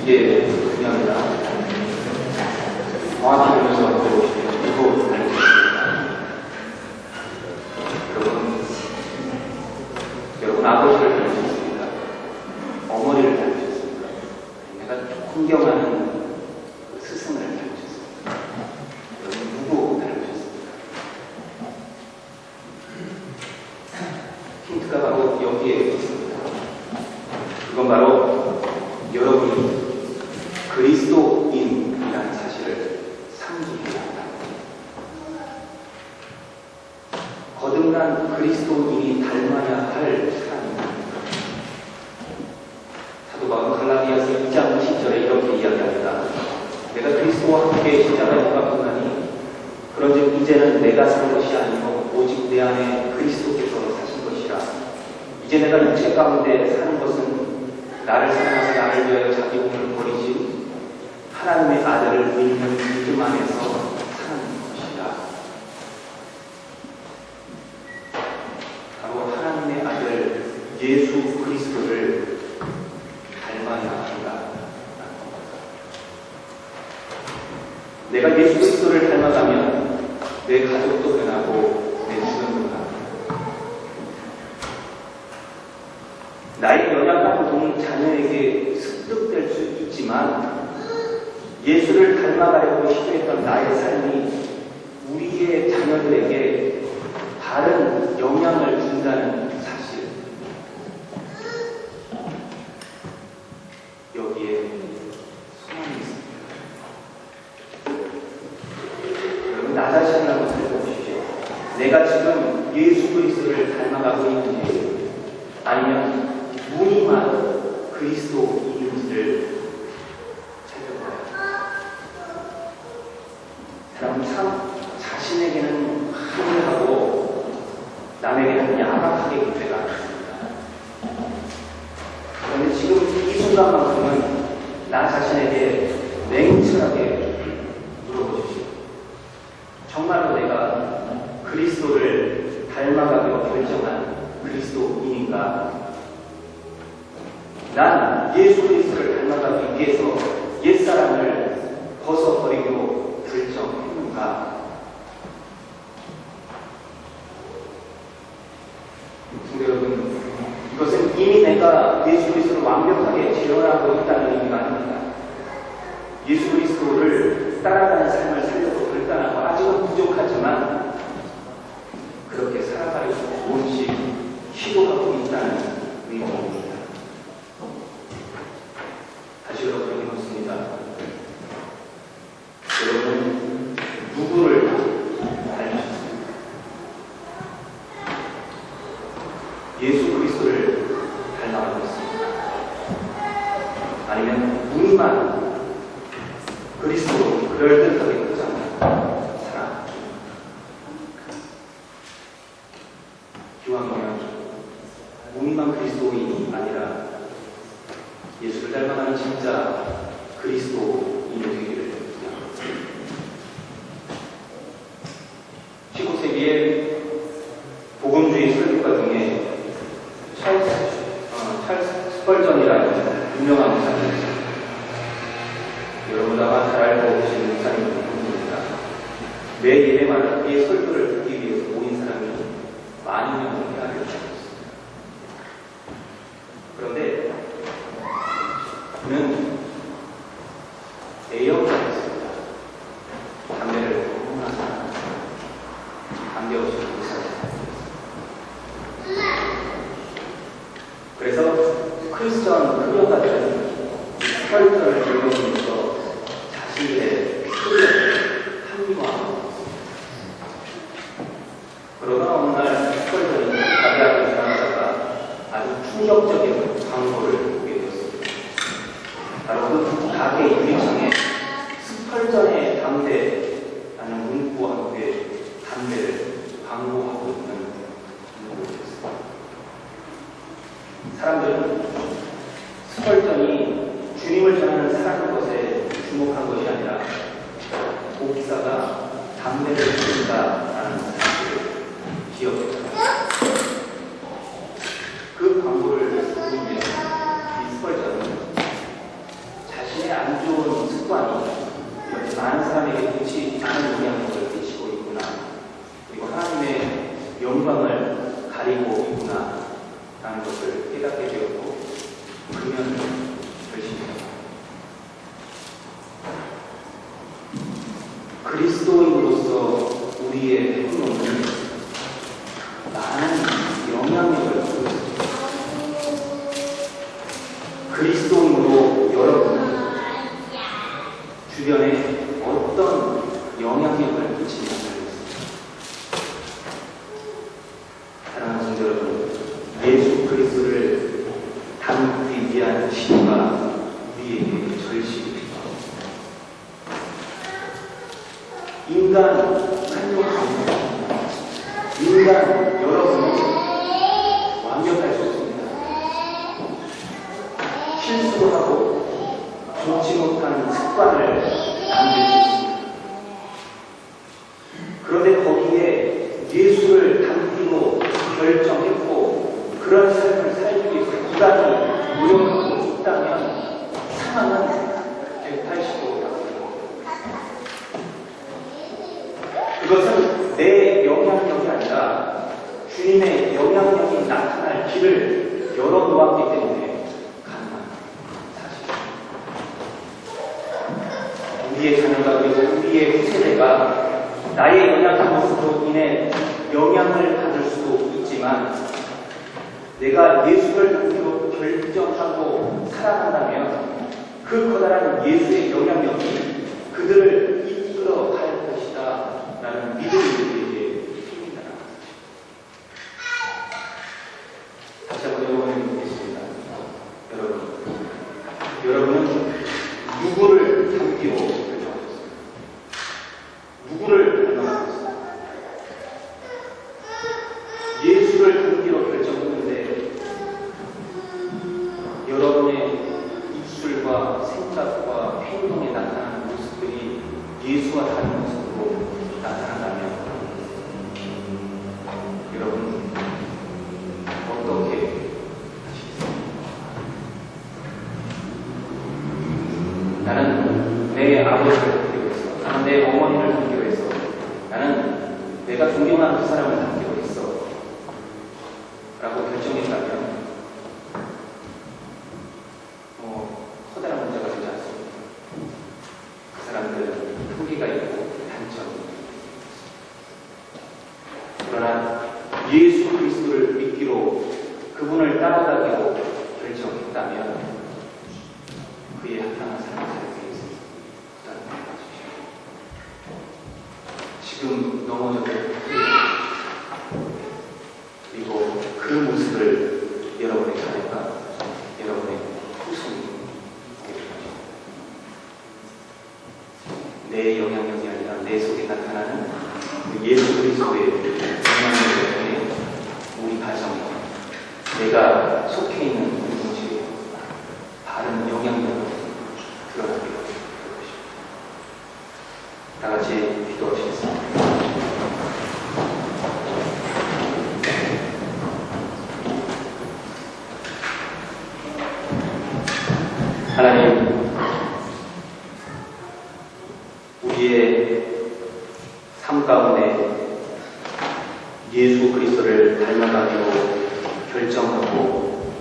이게 그냥 정확히 보면서 이거 여러분 아버지를 닮으셨습니다. 어머니를 닮으셨습니다. 내가 존경하는 스승을 닮으셨습니다. 여러분 누구 닮으셨습니까? 힌트가 바로 여기에 있습니다. 그건 바로 여러분이 그리스도인이라는 사실을 상기해야 합니다. 거듭난 그리스도인이 닮아야 할 사람입니다. 사도 바울은 갈라디아서 2장 10절에 이렇게 이야기합니다. 내가 그리스도와 함께 십자가에 못 박혔나니 그런즉 이제는 내가 사는 것이 아니요 오직 내 안에 그리스도께서 사신 것이라. 이제 내가 육체 가운데 사는 것은 나를 사랑하사 나를 위하여 자기 몸을 버리신 하나님의 아들을 믿는 믿음 안에서 사는 것이다. 바로 하나님의 아들 예수 그리스도를 닮아야 한다. 내가 예수 그리스도를 닮아가면 내 가족도 변하고 내 주변도 변하고 나의 영향받은 자녀에게 습득될 수 있지만 예수를 닮아가려고 시도했던 나의 삶이 우리의 자녀들에게 다른 영향을 준다는 사실, 여기에 소망이 있습니다. 여러분 나 자신을 한번 살펴보십시오. 내가 지금 예수 그리스도를 닮아가고 있는지 아니면 무늬만 그리스도인인지를 살펴봐야 합니다. 사람은 참 자신에게는 합리하고 남에게는 야박하게 기대가 않습니다. 그런데 지금 이 순간만큼은 나 자신에게 냉철하게 물어보십시오. 정말로 내가 그리스도를 닮아가기로 결정한 그리스도인인가? 난 예수 그리스도를 닮아가기 위해서 옛사람을 벗어버리기로 결정했는가? 성도 여러분, 이것은 이미 내가 예수 그리스도를 완벽하게 재현하고 있다는 의미가 아닙니다. 예수 그리스도를 따라가는 삶을 살려고 결단하고 아직은 부족하지만 그렇게 살아가려고 조금씩 시도하고 있다는 의미입니다. 다시 여러분에게 묻습니다. 여러분은 누구를 닮으셨습니까? 예수 그리스도를 닮아가고 있습니다. 아니면 무늬만 그리스도로 그럴듯하게 포장한 사람. 기왕이면 무늬만 그리스도인이 아니라 예수를 닮아가는 진짜 그리스도인이 되기를 바랍니다. 19세기에 복음주의 설교가 중에 찰스 스펄전이라는 유명한 목사님이 있습니다. 여러분 아마 잘 알고 계시는 목사님은 누구입니다. 매 예배마다 그의 설교를 듣기 위해서 모인 사람이 많은 명을 알고 있습니다. 그런데 그는 A형이었습니다. 담배를 너무나 사랑합니다. 담배 없이 못 살았습니다. 그래서 크리스천 흡연 같은 스펄전을 즐거우면서 자신의 흡연을 합리화하고 그러나 어느 날 스펄전이 가게 앞에 지나가다가 아주 충격적인 광고를 보게 되었습니다. 바로 그 가게 유리창에 스펄전의 담배라는 문구와 함께 담배를 광고하고 있는 문구였습니다. 사람들은 스펄전이 주님을 전하는 사랑인 것에 주목한 것이 아니라 목사가 담배를 피운다라는 사실을 기억했습니다. 그 광고를 보이며 이 스펄전은 자신의 그리스도인으로 여러분은 주변에 어떤 영향력을 끼치는지 모르겠습니다. 사랑하는 성도 여러분, 예수 그리스도를 담기 위한 시도가 우리에게 절실히 필요합니다. 인간 여러분은 완벽할 수 없습니다. 실수도 하고 좋지 못한 습관을 만들 수 있습니다. 그런데 거기에 예수를 담기로 결정했고 그런 삶을 살기 위해서 부단히 노력하고 있다면 상황은 180도 바뀝니다. 그것은 내 영향력이 아니라 주님의 영향력이 나타날 길을 열어놓았기 때문에 가능한 사실입니다. 우리의 자녀가 그리고 우리의 후세대가 나의 연약한 모습으로 인해 영향을 받을 수도 있지만 내가 예수를 담기로 결정하고 살아간다면 그 커다란 예수의 영향력이 그들을 이끌어 갈 것이다 라는 믿음이 우리에게 힘이다. 다시 한번 여러분을 묻겠습니다. 여러분은 누구를 담기로 결정하셨습니까? 누구를 닮아가셨습니까? 예수를 담기로 결정했는데 여러분의 입술과 생각과 행동에 나타나는 모습들이 예수와 다른 모습으로 나타난다면 여러분 어떻게 하시겠습니까? 나는 내 아버지를 담기로 했어. 나는 내 어머니를 담기로 했어. 나는 내가 존경하는 그 사람을 담기로 했어. 라고 결정했다면 커다란 문제가 되지 않습니다. 그 사람들은 후기가 있고 단점이 있습니다. 그러나 예수 그리스도를 믿기로 그분을 따라가기로 결정했다면 그의 합당한 삶을 살기 위해서 부담을 가지십시오. 지금 넘어져도 그리고 그 모습을 여러분의 자녀가 여러분의 후손이 내 영향력이 아니라 내 속에 나타나는 예수 그리스도의 영향력을 통해 우리 가정에 내가 속해 있는 공동체에 바른 영향력을 드러나게 될 것입니다. 다 같이 기도하시겠습니다. 하나님, 우리의 삶 가운데 예수 그리스도를 닮아가기로 결정하고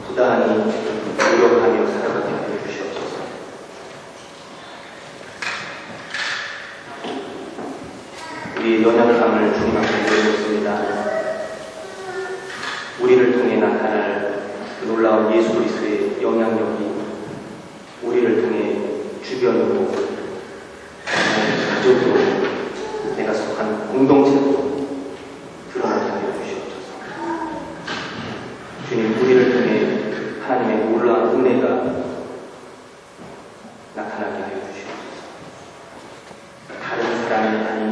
부단히 노력하며 살아가게 하여 주시옵소서. 우리의 연약함을 주님 앞에 내놓습니다. 우리를 통해 나타날 그 놀라운 예수 그리스도의 영향력이 우리를 통해 주변으로, 가족으로, 내가 속한 공동체로 드러나게 하여 주시옵소서. 주님, 우리를 통해 하나님의 놀라운 은혜가 나타나게 하여 주시옵소서. 다른 사람이 아닌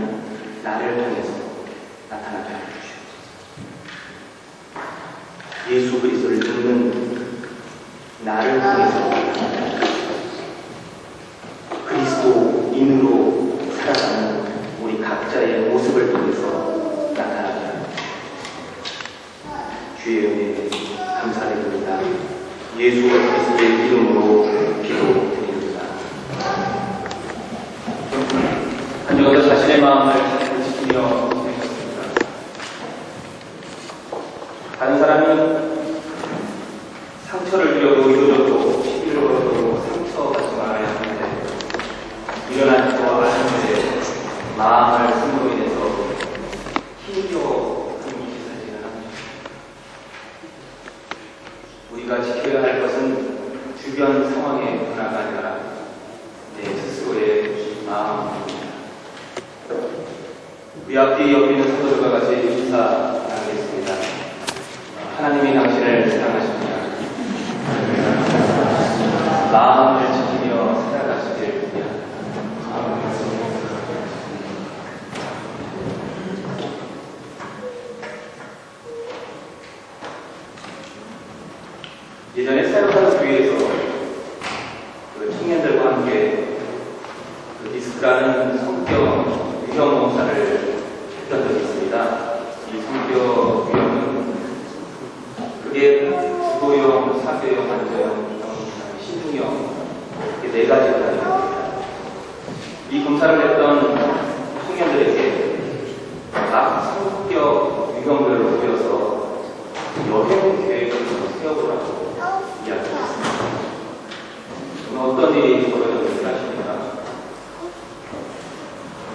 나를 통해서 나타나게 하여 주시옵소서. 예수 그리스도를 믿는 나를 통해서 그리스도인으로 살아가는 우리 각자의 모습을 통해서 나타나게 하여 주시옵소서. 주의 은혜에 감사드립니다. 예수 그리스도의 이름으로 기도드립니다. 한 주간 자신의 마음을 지키며 지내셨습니다. 다른 사람이 상처를 주려고 의도적으로 시비를 걸어도 상처받지 말아야 하는데 일어나지도 않았는데 마음을 숨으로 인해서 힘겨워 하는 일이 사실은 합니다. 우리가 지켜야 할 것은 주변 상황의 변화가 아니라 내 스스로의 마음입니다. 우리 앞뒤 옆에 있는 성도들과 같이 인사 나누겠습니다. 하나님이 당신을 사랑하십니다. 마음을 지키며 살아가시길 바랍니다. 예전에 사역하는 교회에서 그 청년들과 함께 그 디스크라는 성격 유형 검사를 했던 적이 있습니다. 이 성격 유형은 그게 주도형, 사교형, 안저형, 신중형 이렇게 4가지가 있습니다. 이 검사를 했던 청년들에게 각 성격 유형별로 보여서 여행 계획을 세워보라고 이야기했습니다. 어떤 일이 벌어졌는지 아십니까?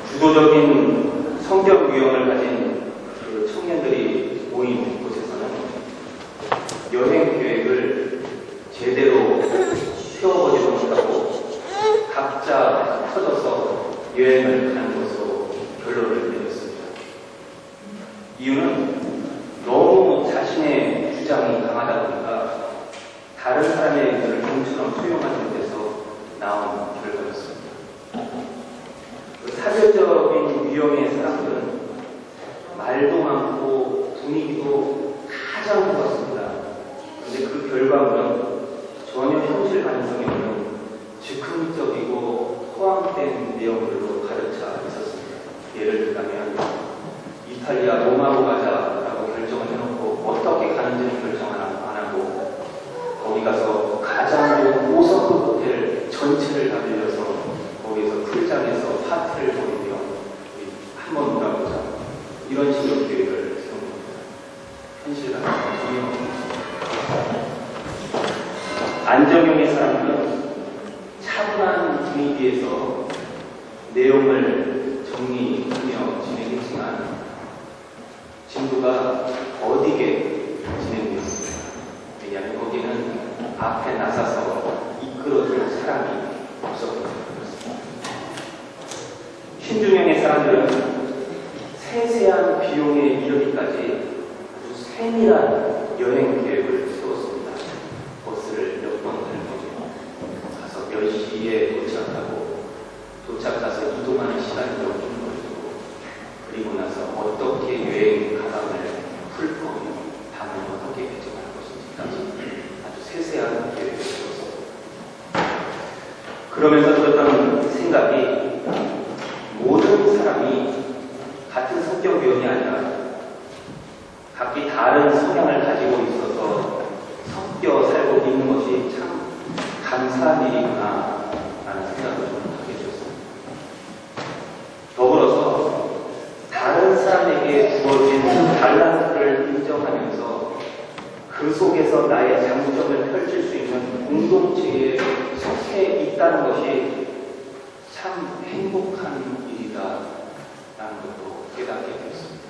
주도적인 성격 유형을 가진 그 청년들이 모인 곳에서는 여행 계획을 제대로 세워보지 못하고 각자 터져서 여행을 가는 것으로 결론을 내렸습니다. 이유는 너무 자신의 주장이 강하다 보니까 다른 사람의 의견을 좀처럼 수용하지 못해서 나온 결과였습니다. 사별적인 유형의 사람들은 말도 많고 분위기도 가장 좋았습니다. 그런데 그 결과물은 전혀 현실 가능성이 없는 즉흥적이고 포함된 내용들로 가득 차 있었습니다. 예를 들자면 이탈리아 로마로 가자라고 결정을 해놓고 어떻게 가는지는 결정 안 하고 거기 가서 가장 좋은 5성급 호텔 전체를 다 빌려서 거기서 풀장에서 파티를 벌이며 한번 놀아보자 이런 식으로 계획을 세운 겁니다. 현실과는 전혀 없습니다. 안정형의 사람들은 차분한 분위기에서 내용을 정리하며 진행했지만 진도가 어디게 진행되었습니다. 왜냐하면 거기는 앞에 나서서 이끌어줄 사람이 없었기 때문이었습니다. 신중형의 사람들은 세세한 비용에 이르기까지 아주 세밀한 여행 계획을 세웠습니다. 버스를 몇 번 탈고 가서 몇 시에 도착하고 도착해서 이동하는 시간을 몇 분 걸리고 그리고 나서 어떻게 여행 가방을 풀 거며 방을 어떻게 배정할 것인지까지 아주 세세한 계획을 세웠습니다. 그러면서 들었던 생각이 모든 사람이 같은 성격 유형이 아니라 각기 다른 성향을 가지고 있어서 섞여 살고 있는 것이 참 감사한 일이구나 라는 생각을 좀 하게 되었습니다. 더불어서 다른 사람에게 주어진 달란트를 인정하면서 그 속에서 나의 장점을 펼칠 수 있는 공동체에 속해 있다는 것이 참 행복한 일이다 라는 것도 깨닫게 되었습니다.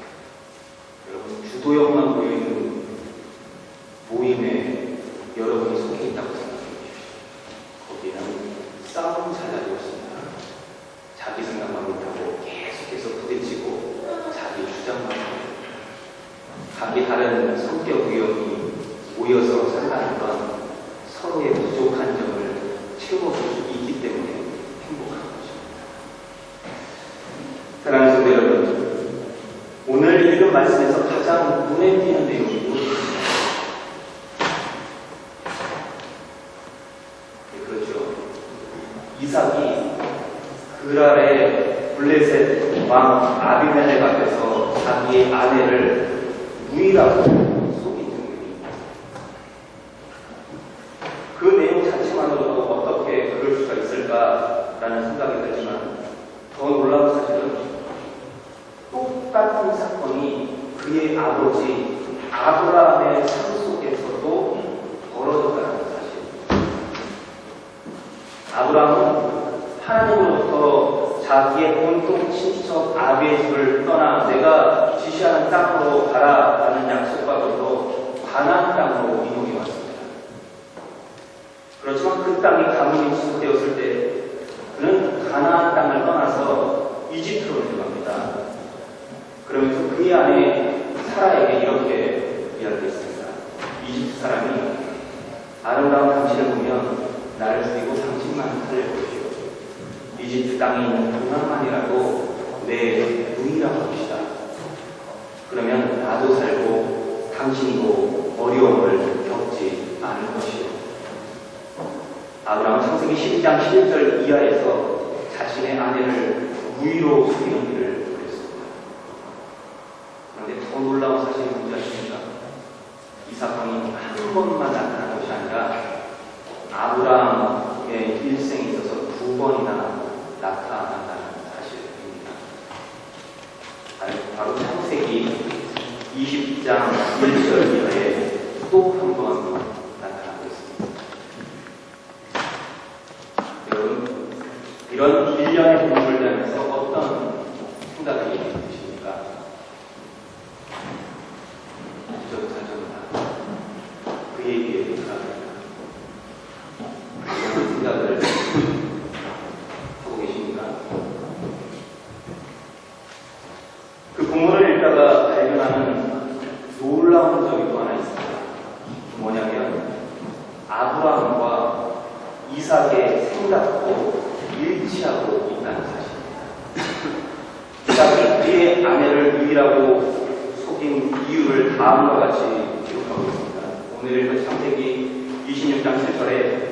여러분 주도형만 보이는 모임에 여러분이 속해 있다고 생각해 주십시오. 거기는 싸움 자리였습니다. 자기 생각만 못하고 계속해서 부딪히고 자기 주장만 하고 각기 다른 성격 유형이 모여서 산다는 건 서로의 부족한 점을 채워줄 수 있기 때문에 행복한 것입니다. 사랑하는 성도 여러분, 오늘 읽은 말씀에서 가장 눈에 띄는 내용이 무엇입니까? 네, 그렇죠. 이삭이 그랄의 블레셋 왕 아비멜렉 앞에서 자기의 아내를 무이라고 속인 장면입니다. 그 내용 자체만으로도 어떻게 그럴 수가 있을까라는 생각이 들지만 더 놀라운 사실은 똑같은 사건이 그의 아버지 아브라함의 삶 속에서도 벌어졌다는 사실. 아브라함은 하나님으로부터 자기의 본통 친척 아비의 집을 떠나 내가 지시하는 땅으로 가라라는 약속과 더불어 가나안 땅으로 이동해 왔습니다. 그렇지만 그 땅이 가뭄이 수습되었을 때 그는 가나안 땅을 떠나서 이집트로 내려갑니다. 그러면서 그의 아내 사라에게 이렇게 이야기했습니다. 이집트 사람이 아름다운 당신을 보면 나를 죽이고 당신만 살려보시오. 이집트 땅에 있는 동안만이라도 내 누이라고 합시다. 그러면 나도 살고 당신도 어려움을 겪지 않을 것이오. 아브라함은 창세기 12장 11절 이하에서 자신의 아내를 무의로 속이는 일을 그랬습니다. 그런데 더 놀라운 사실이 뭔지 아십니까? 이 사건이 한 번만 나타난 것이 아니라 아브라함의 일생에 있어서 두 번이나 나타난다는 사실입니다. 바로 창세기 20장 1절 이하에 또 한 번 나타나고 있습니다. 여러분, 이런 일련의 본문을 대하면서 어떤 생각이 드십니까? 그 얘기에 들어갑니다. 이런 생각을 하고 계십니까? 그 본문을 읽다가 발견하는 놀라운 점이 또 하나 있습니다. 뭐냐면 아브라함과 이삭의 생각도 일치하고 있다는 사실입니다. 이삭이 그의 아내를 누이라고 속인 이유를 다음과 같이 기록하고 있습니다. 오늘 읽은 창세기 26장 7절에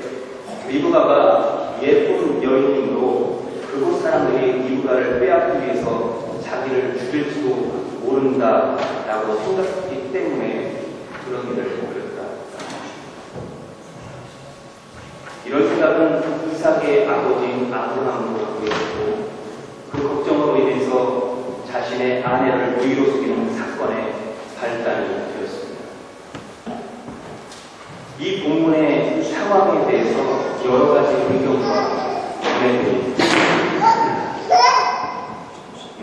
리브가가 예쁜 여인이므로 그곳 사람들이 리브가를 빼앗기 위해서 자기를 죽일지도 모른다라고 생각했기 때문에 그런 일을 벌였다. 이런 생각은 이삭의 아버지인 아브라함도 갖고 있었고 그 걱정으로 인해서 자신의 아내를 무의로 속이는 사건의 발단이 되었습니다. 이 본문의 상황에 대해서 여러 가지 의견과 견해들이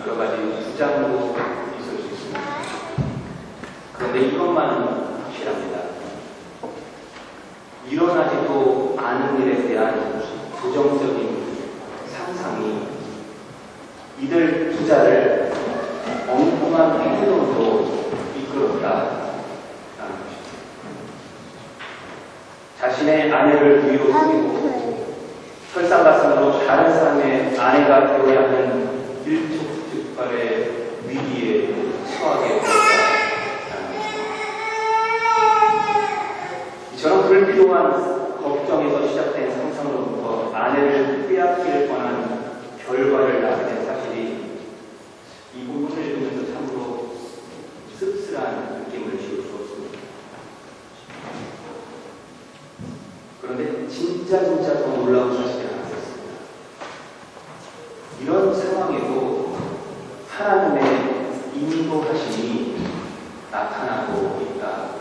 여러 가지 주장도 있을 수 있습니다. 그런데 이것만은 확실합니다. 일어나지도 않은 일에 대한 부정적인 상상이 이들 투자를 엉뚱한 행동으로 이끌었다라는 것입니다. 자신의 아내를 위로 속이고 설상가상으로 다른 사람의 아내가 되어야 하는 일촉즉발의 위기에 처하게 되었다라는 것입니다. 이처럼 불필요한 걱정에서 시작된 상상으로부터 아내를 빼앗기를 뻔한 결과를 낳게 된 사실이 이 본문을 읽으면서 참으로 씁쓸한 느낌을 지울 수 없습니다. 그런데 진짜 더 놀라운 사실이 하나 있었습니다. 이런 상황에도 하나님의 인도하심이 나타나고 있다.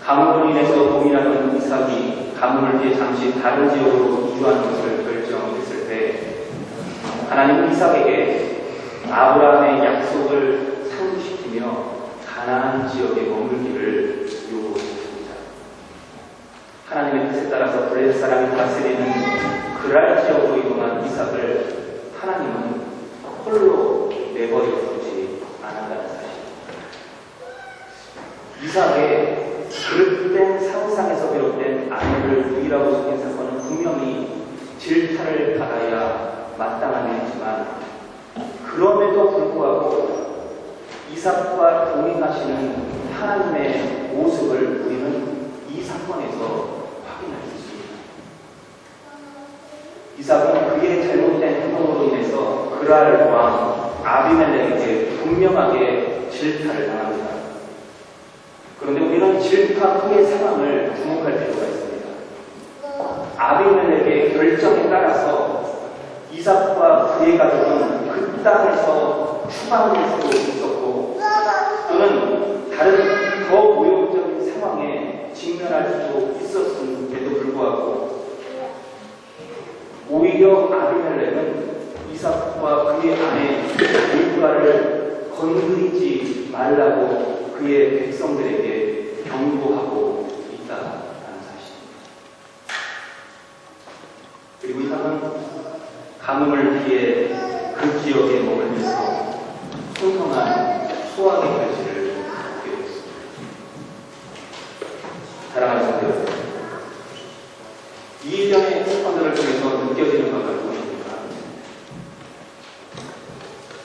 가뭄으로 인해서 고민하던 이삭이 가뭄을 피해 잠시 다른 지역으로 이주하는 것을 결정했을 때 하나님은 이삭에게 아브라함의 약속을 상기시키며 가나안 지역에 머물기를 요구했습니다. 하나님의 뜻에 따라서 블레셋 사람이 다스리는 그랄 지역으로 이동한 이삭을 하나님은 홀로 내버려 두지 않았다는 사실. 이삭의 그릇된 상상에서 비롯된 아내를 누이라고 속인 사건은 분명히 질타를 받아야 마땅한 일이지만 그럼에도 불구하고 이삭과 동행하시는 하나님의 모습을 우리는 이 사건에서 확인할 수 있습니다. 이삭은 그의 잘못된 행동으로 인해서 그랄 왕 아비멜렉에게 분명하게 질타를 당합니다. 그런데 우리는 질타 후의 상황을 주목할 필요가 있습니다. 아비멜렉의 결정에 따라서 이삭과 그의 가족은 그 땅에서 추방될 수도 있었고 또는 다른 더 모욕적인 상황에 직면할 수도 있었음에도 불구하고 오히려 아비멜렉은 이삭과 그의 아내 리브가를 건드리지 말라고 그의 백성들에게 경고하고 있다라는 사실입니다. 그리고 이상은 가뭄을 피해 그 지역에 머물면서 풍성한 수확의 결실을 얻게 되었습니다. 사랑하는 성도 여러분, 이 일련의 사건들을 통해서 느껴지는 것은 무엇입니까?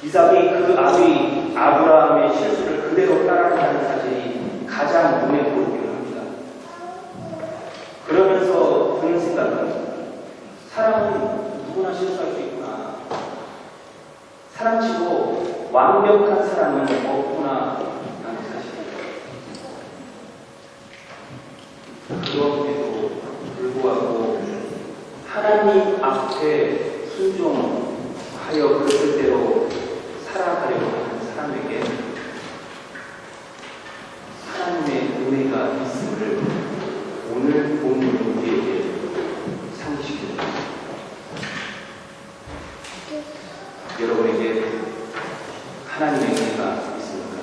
이삭이 그 아비 아브라함의 실수를 그대로 따라간다는 사실이 가장 눈에 보이기는 합니다. 그러면서 드는 생각은 사람은 누구나 실수할 수 있구나. 사람치고 완벽한 사람은 없구나 라는 사실입니다. 그럼에도 불구하고 하나님 앞에 순종하여 그 뜻대로 살아가려고 하는 사람에게 하나님의 은혜가 있음을 오늘 본문은 우리에게 상기시켜줍니다. 여러분에게 하나님의 은혜가 있습니까?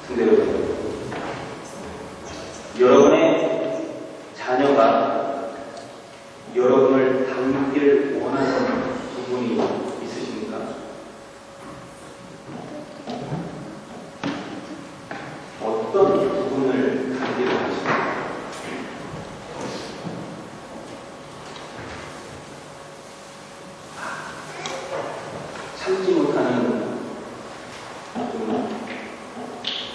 성도 여러분, 여러분의 자녀가 여러분을 닮기를 원하는 부분이 있으십니까? 어떤 부분을 닮기를 원하십니까? 참지 못하는,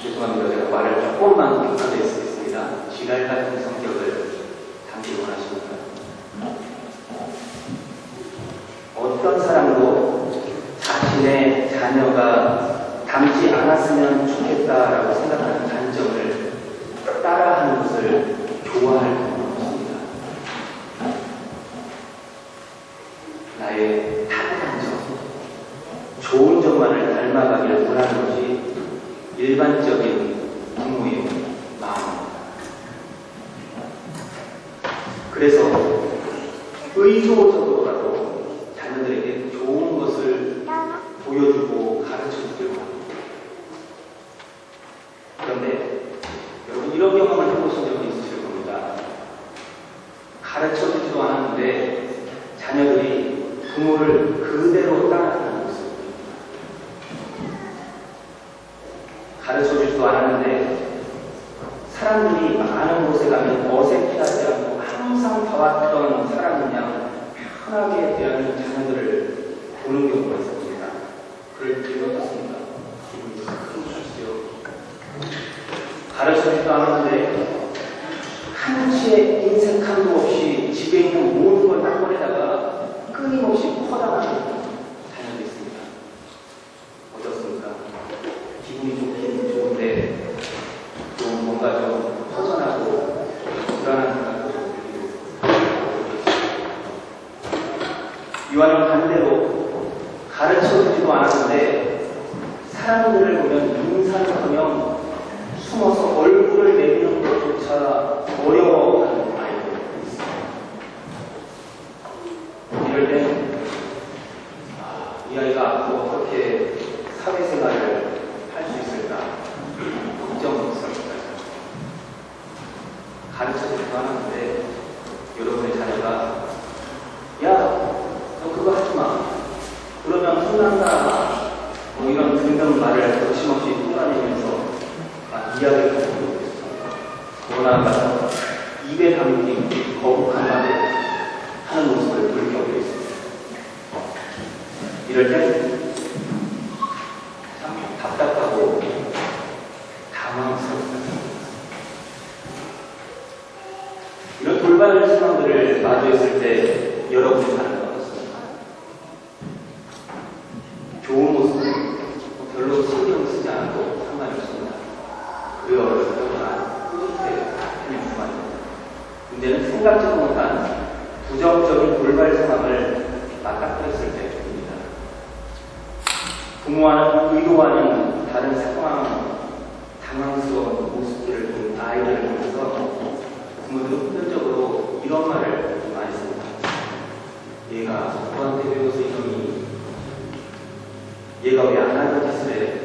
죄송합니다. 제가 말을 조금만 격하게 쓰겠습니다. 지랄 같은 성격을 담기 원하십니까? 어떤 사람도 자신의 자녀가 닮지 않았으면 좋겠다라고 생각하는 단점을 따라하는 것을 좋아할 필요는 없습니다. 나의 타고난 점, 좋은 점만을 닮아가기를 원하는 것이 일반적인 부모의 마음입니다. 그래서 의도적으로라도 자녀들에게 좋은 것을 보여주고 가르쳐주려고 합니다. 그런데 여러분 이런 경험을 해보신 적은 있으실 겁니다. 가르쳐주지도 않았는데 자녀들이 부모를 그대로 따라하는 모습입니다. 가르쳐주지도 않았는데 사람들이 많은 곳에 가면 어색해하지 않고 항상 봐왔던 사람인 양 편하게 대하는 자녀들을 보는 경우가 있습니다. 그럴 때 어떻습니까? 기분이 큰 것이죠. 가르쳐주지도 않았는데 한치의 인색함도 없이 집에 있는 모든 걸 다 꺼내다가 끊임없이 퍼다가는 자녀도 있습니다. 어떻습니까? 기분이 좋긴 좋은데 또 뭔가 좀 허전하고 불안한 생각도 좀 들리고. 이와는 반대로 가르쳐주지도 않았는데 사람들을 보면 인사를하며 숨어서 얼굴을 내미는 것조차 어려워하는 아이들이 있습니다. 이럴 땐 이 아이가 앞으로 어떻게 사회생활을 할 수 있을까 걱정스럽습니다. 가르쳐주지도 않았는데 여러분의 자녀가 야, 너 그거 하지 마. 그러면 혼난다. 뭐 이런 등등 말을 거침없이 떠다니면서 이야기를 하고 있습니다. 그러나 가서 입에 담긴 거북한 말을 하는 모습을 볼 경우도 있습니다. 이럴 때 참 답답하고 당황스럽습니다. 이런 돌발 상황들을 마주했을 때 여러분이 하는 건 어떻습니까? 좋은 모습은 별로 신경 쓰지 않아도 상관이 없습니다. 그게 어렸을 때보다 뿌듯해 하는 주관입니다. 문제는 생각지도 못한 부정적인 돌발 상황을 맞닥뜨렸을 때입니다. 부모와는 의도와는 다른 상황, 당황스러운 모습들을 본 아이들을 보면서 부모들은 흔적으로 이런 말을 많이 씁니다. 얘가 누구한테 배워서 이러니? 얘가 왜 안 하는 짓을 해?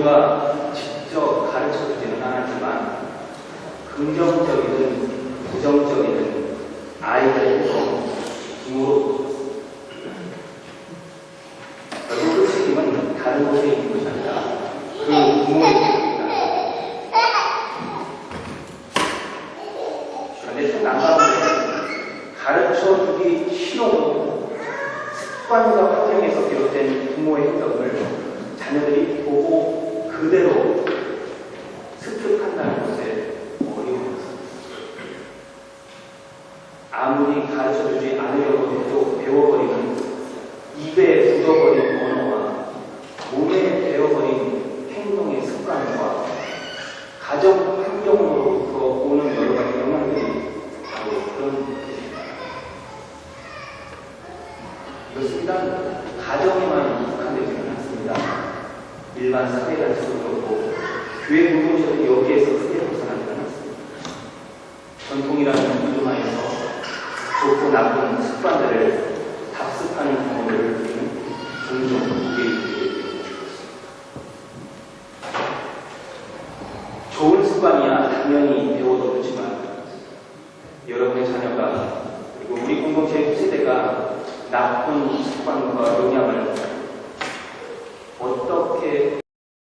부모가 직접 가르쳐주지는 않았지만 긍정적이든 부정적이든 아이들의 행동은 부모로 결국 그 책임은 다른 곳에 있는 것이 아니라 그 부모의 책임이다. 그런데 참 난감한데 가르쳐주기 싫어도 습관과 환경에서 비롯된 부모의 행동을 자녀들이 보고 그대로 습득한다는 것에 어려움이 있습니다. 아무리 가르쳐주지 않으려고 해도 배워버리는 입에 묻어버린 언어와 몸에 배워버린 행동의 습관과 가정 환경으로부터 오는 여러 가지 영향들이 바로 그런 것입니다. 이것은 일단 가정에만 국한되지는 않습니다. 일반 사회단체도 그렇고 교회 공동체도 여기에서 크게 벗어나지는 않습니다. 전통이라는 이름 하에서 좋고 나쁜 습관들을 답습하는 경우를 우리는 종종 보게 되고 있습니다. 좋은 습관이야 당연히 배워도 좋지만 여러분의 자녀가 그리고 우리 공동체의 후세대가 나쁜 습관과 영향을 어떻게